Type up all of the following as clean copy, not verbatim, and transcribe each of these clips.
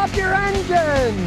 off your engine!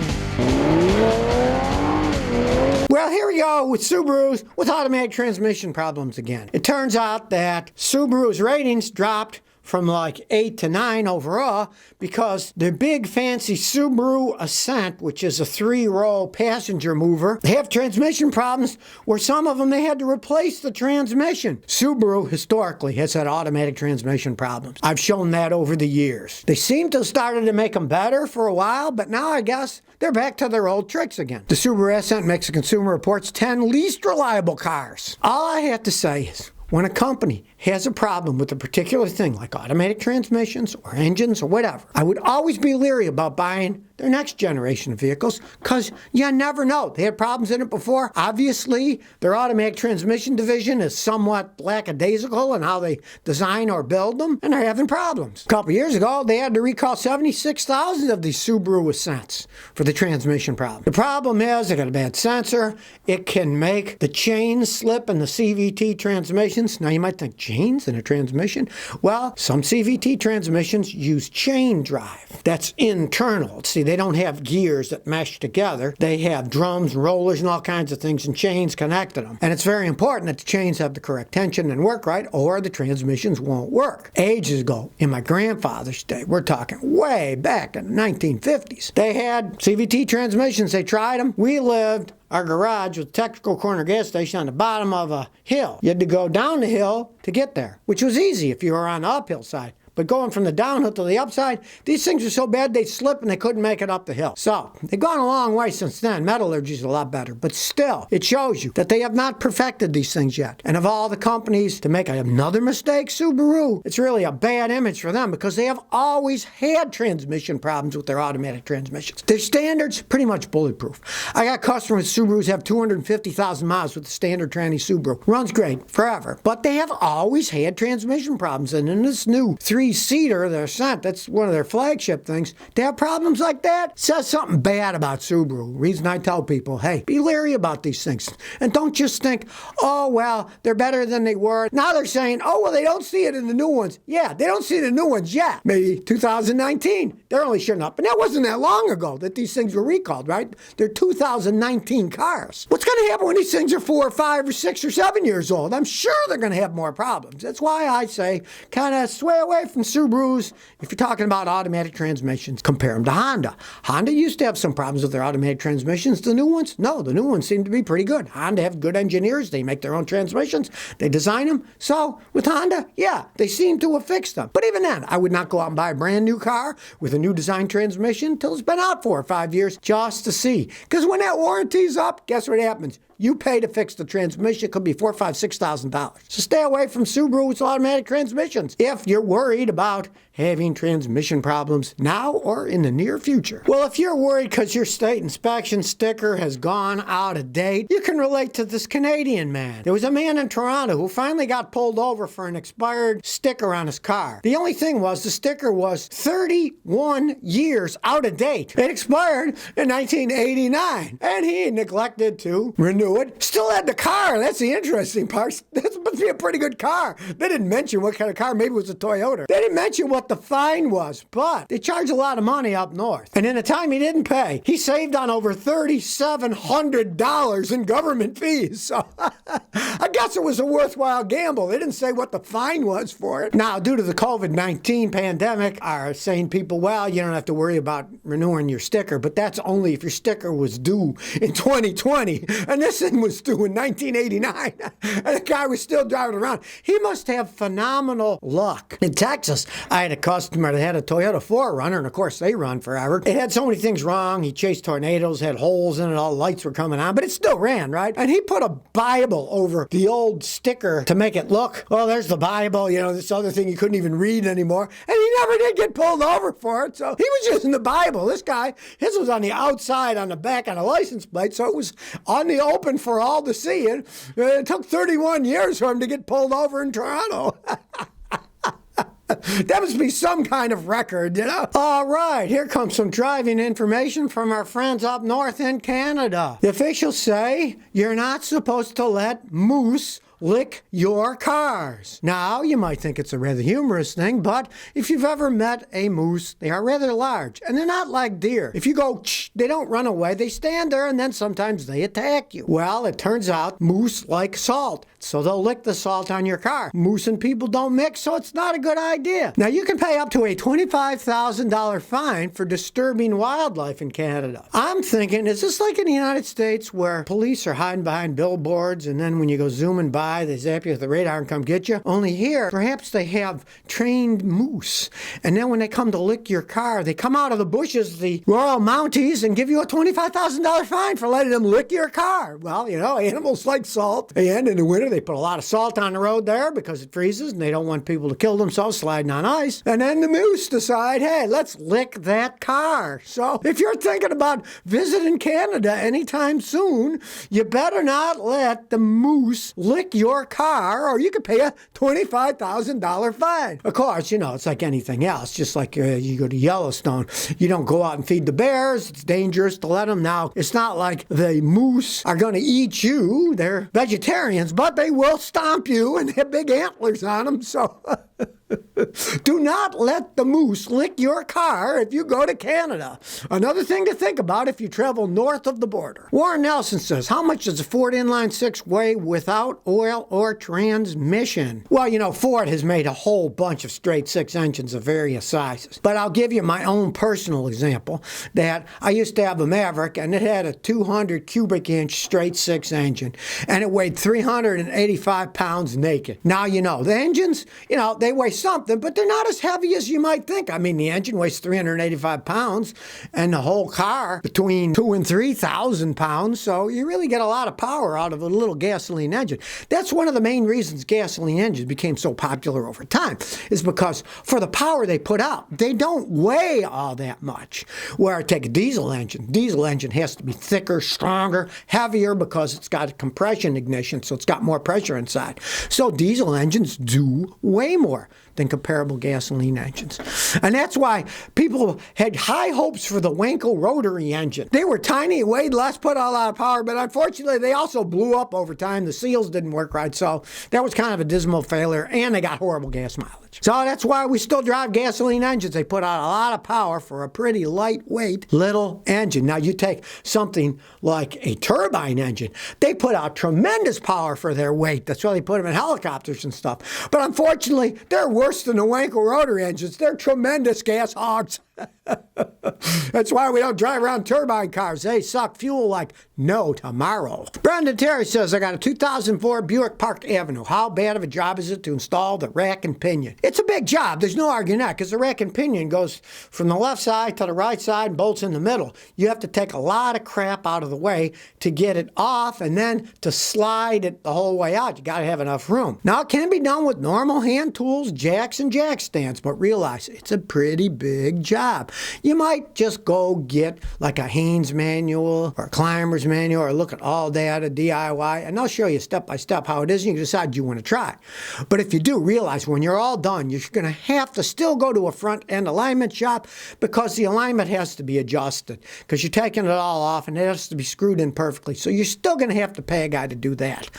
Well, here we go with Subarus with automatic transmission problems again. It turns out that Subaru's ratings dropped from like 8 to 9 overall because the big fancy Subaru Ascent, which is a 3-row passenger mover, they have transmission problems where some of them they had to replace the transmission. Subaru historically has had automatic transmission problems. I've shown that over the years. They seem to have started to make them better for a while, but now I guess they're back to their old tricks again. The Subaru Ascent makes a Consumer Reports 10 least reliable cars. All I have to say is, when a company has a problem with a particular thing, like automatic transmissions or engines or whatever, I would always be leery about buying their next generation of vehicles because you never know. They had problems in it before. Obviously, their automatic transmission division is somewhat lackadaisical in how they design or build them, and they're having problems. A couple years ago, they had to recall 76,000 of these Subaru Ascents for the transmission problem. The problem is they got a bad sensor. It can make the chains slip in the CVT transmission. Now you might think, chains in a transmission? Well, some CVT transmissions use chain drive. That's internal. See, they don't have gears that mesh together. They have drums, rollers, and all kinds of things, and chains connected them. And it's very important that the chains have the correct tension and work right, or the transmissions won't work. Ages ago, in my grandfather's day, we're talking way back in the 1950s, they had CVT transmissions. They tried them. We lived our garage was a Texaco corner gas station on the bottom of a hill. You had to go down the hill to get there, which was easy if you were on the uphill side. But going from the downhill to the upside, these things are so bad they'd slip and they couldn't make it up the hill. So, they've gone a long way since then. Metallurgy's a lot better. But still, it shows you that they have not perfected these things yet. And of all the companies to make another mistake, Subaru, it's really a bad image for them because they have always had transmission problems with their automatic transmissions. Their standard's pretty much bulletproof. I got customers Subarus have 250,000 miles with the standard tranny Subaru. Runs great, forever. But they have always had transmission problems. And in this new 3-seater, the Ascent, that's one of their flagship things, to have problems like that says something bad about Subaru. Reason I tell people, hey, be leery about these things. And don't just think, oh, well, they're better than they were. Now they're saying, oh, well, they don't see it in the new ones. Yeah, they don't see the new ones yet. Maybe 2019. They're only showing up. And that wasn't that long ago that these things were recalled, right? They're 2019 cars. What's going to happen when these things are 4 or 5 or 6 or 7 years old? I'm sure they're going to have more problems. That's why I say kind of sway away from Subarus. If you're talking about automatic transmissions, compare them to Honda. Honda used to have some problems with their automatic transmissions. The new ones? No, the new ones seem to be pretty good. Honda have good engineers. They make their own transmissions. They design them. So with Honda, yeah, they seem to have fixed them. But even then, I would not go out and buy a brand new car with a new design transmission until it's been out 4 or 5 years just to see. Because when that warranty's up, guess what happens? You pay to fix the transmission. It could be $4,000, $5,000, $6,000. So stay away from Subaru with automatic transmissions if you're worried about having transmission problems now or in the near future. Well, if you're worried because your state inspection sticker has gone out of date, you can relate to this Canadian man. There was a man in Toronto who finally got pulled over for an expired sticker on his car. The only thing was the sticker was 31 years out of date. It expired in 1989, and he neglected to renew it. Still had the car. That's the interesting part. That's supposed to be a pretty good car. They didn't mention what kind of car. Maybe it was a Toyota. They didn't mention what the fine was, but they charge a lot of money up north. And in the time he didn't pay, he saved on over $3,700 in government fees. So I guess it was a worthwhile gamble. They didn't say what the fine was for it. Now, due to the COVID-19 pandemic, are saying people, well, you don't have to worry about renewing your sticker, but that's only if your sticker was due in 2020. And this thing was due in 1989. And the guy was still driving around. He must have phenomenal luck. In Texas, I had a customer that had a Toyota 4Runner, and of course they run forever. It had so many things wrong. He chased tornadoes, had holes in it, all the lights were coming on, but it still ran, right? And he put a Bible over the old sticker to make it look, oh, there's the Bible, you know, this other thing you couldn't even read anymore. And he never did get pulled over for it, so he was using the Bible. This guy, his was on the outside, on the back, on a license plate, so it was on the open for all to see. And it took 31 years for him to get pulled over in Toronto. That must be some kind of record, you know? All right, here comes some driving information from our friends up north in Canada. The officials say you're not supposed to let moose lick your cars. Now, you might think it's a rather humorous thing, but if you've ever met a moose, they are rather large, and they're not like deer. If you go, they don't run away. They stand there, and then sometimes they attack you. Well, it turns out moose like salt, so they'll lick the salt on your car. Moose and people don't mix, so it's not a good idea. Now, you can pay up to a $25,000 fine for disturbing wildlife in Canada. I'm thinking, is this like in the United States where police are hiding behind billboards, and then when you go zooming by, they zap you with the radar and come get you? Only here, perhaps they have trained moose, and then when they come to lick your car, they come out of the bushes, the Royal Mounties, and give you a $25,000 fine for letting them lick your car. Well, you know, animals like salt, and in the winter they put a lot of salt on the road there because it freezes and they don't want people to kill themselves sliding on ice. And then the moose decide, hey, let's lick that car. So if you're thinking about visiting Canada anytime soon, you better not let the moose lick your car or you could pay a $25,000 fine. Of course, you know, it's like anything else. Just like you go to Yellowstone, you don't go out and feed the bears. It's dangerous to let them. Now, it's not like the moose are going to eat you. They're vegetarians, but they will stomp you and have big antlers on them. So do not let the moose lick your car if you go to Canada. Another thing to think about if you travel north of the border. Warren Nelson says, how much does a Ford Inline 6 weigh without oil or transmission? Well, you know, Ford has made a whole bunch of straight six engines of various sizes. But I'll give you my own personal example that I used to have a Maverick and it had a 200 cubic inch straight six engine and it weighed 385 pounds naked. Now, you know, the engines, you know, they weigh something, but they're not as heavy as you might think. I mean, the engine weighs 385 pounds and the whole car between 2,000 and 3,000 pounds. So you really get a lot of power out of a little gasoline engine. That's one of the main reasons gasoline engines became so popular over time, is because for the power they put out, they don't weigh all that much. Where take a diesel engine has to be thicker, stronger, heavier because it's got a compression ignition, so it's got more pressure inside. So diesel engines do weigh more than comparable gasoline engines. And that's why people had high hopes for the Wankel rotary engine. They were tiny, weighed less, put out a lot of power, but unfortunately they also blew up over time. The seals didn't work right, so that was kind of a dismal failure, and they got horrible gas mileage. So that's why we still drive gasoline engines. They put out a lot of power for a pretty lightweight little engine. Now you take something like a turbine engine, they put out tremendous power for their weight. That's why they put them in helicopters and stuff. But unfortunately, they're worse than the Wankel rotary engines. They're tremendous gas hogs. That's why we don't drive around turbine cars. They suck fuel like no tomorrow. Brendan Terry says, I got a 2004 Buick Park Avenue. How bad of a job is it to install the rack and pinion? It's a big job. There's no arguing that because the rack and pinion goes from the left side to the right side and bolts in the middle. You have to take a lot of crap out of the way to get it off and then to slide it the whole way out. You got to have enough room. Now, it can be done with normal hand tools, jacks, and jack stands, but realize it's a pretty big job. You might just go get like a Haynes manual or a Climber's manual or look at All Data DIY, and they'll show you step by step how it is, and you can decide you want to try. But if you do, realize when you're all done, you're going to have to still go to a front end alignment shop because the alignment has to be adjusted because you're taking it all off and it has to be screwed in perfectly. So you're still going to have to pay a guy to do that.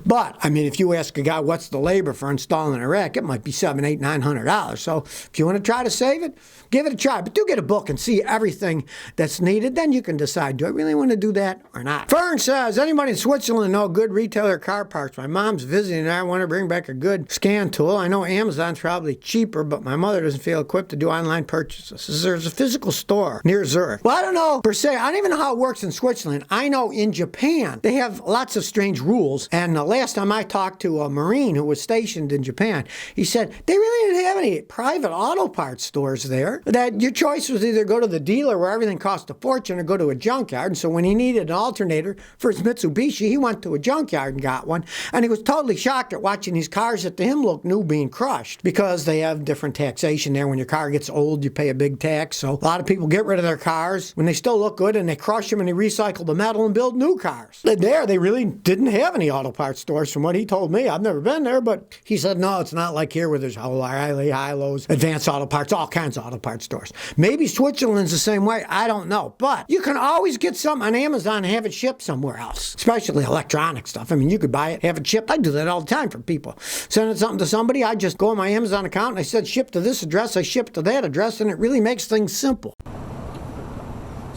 But I mean, if you ask a guy what's the labor for installing a rack, it might be $700, $800, $900. So if you want to try to save it, give it a try. But do get a book and see everything that's needed. Then you can decide, do I really want to do that or not? Fern says, anybody in Switzerland know a good retailer car parts? My mom's visiting and I want to bring back a good scan tool. I know Amazon's probably cheaper, but my mother doesn't feel equipped to do online purchases. There's a physical store near Zurich. Well, I don't know per se. I don't even know how it works in Switzerland. I know in Japan, they have lots of strange rules. And the last time I talked to a Marine who was stationed in Japan, he said they really didn't have any private auto parts stores there. That your choice was either go to the dealer where everything cost a fortune or go to a junkyard. And so when he needed an alternator for his Mitsubishi, he went to a junkyard and got one. And he was totally shocked at watching these cars that to him looked new being crushed because they have different taxation there. When your car gets old, you pay a big tax. So a lot of people get rid of their cars when they still look good and they crush them and they recycle the metal and build new cars. There, they really didn't have any auto parts stores from what he told me. I've never been there, but he said, no, it's not like here where there's O'Reilly, Hi-Lo's, Advanced Auto Parts, all kinds of auto parts stores. Maybe Switzerland's the same way. I don't know. But you can always get something on Amazon and have it shipped somewhere else, especially electronic stuff. I mean, you could buy it, have it shipped. I do that all the time for people. Sending something to somebody, I just go on my Amazon account and I said ship to this address, I ship to that address, and it really makes things simple.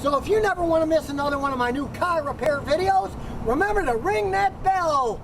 So if you never want to miss another one of my new car repair videos, remember to ring that bell.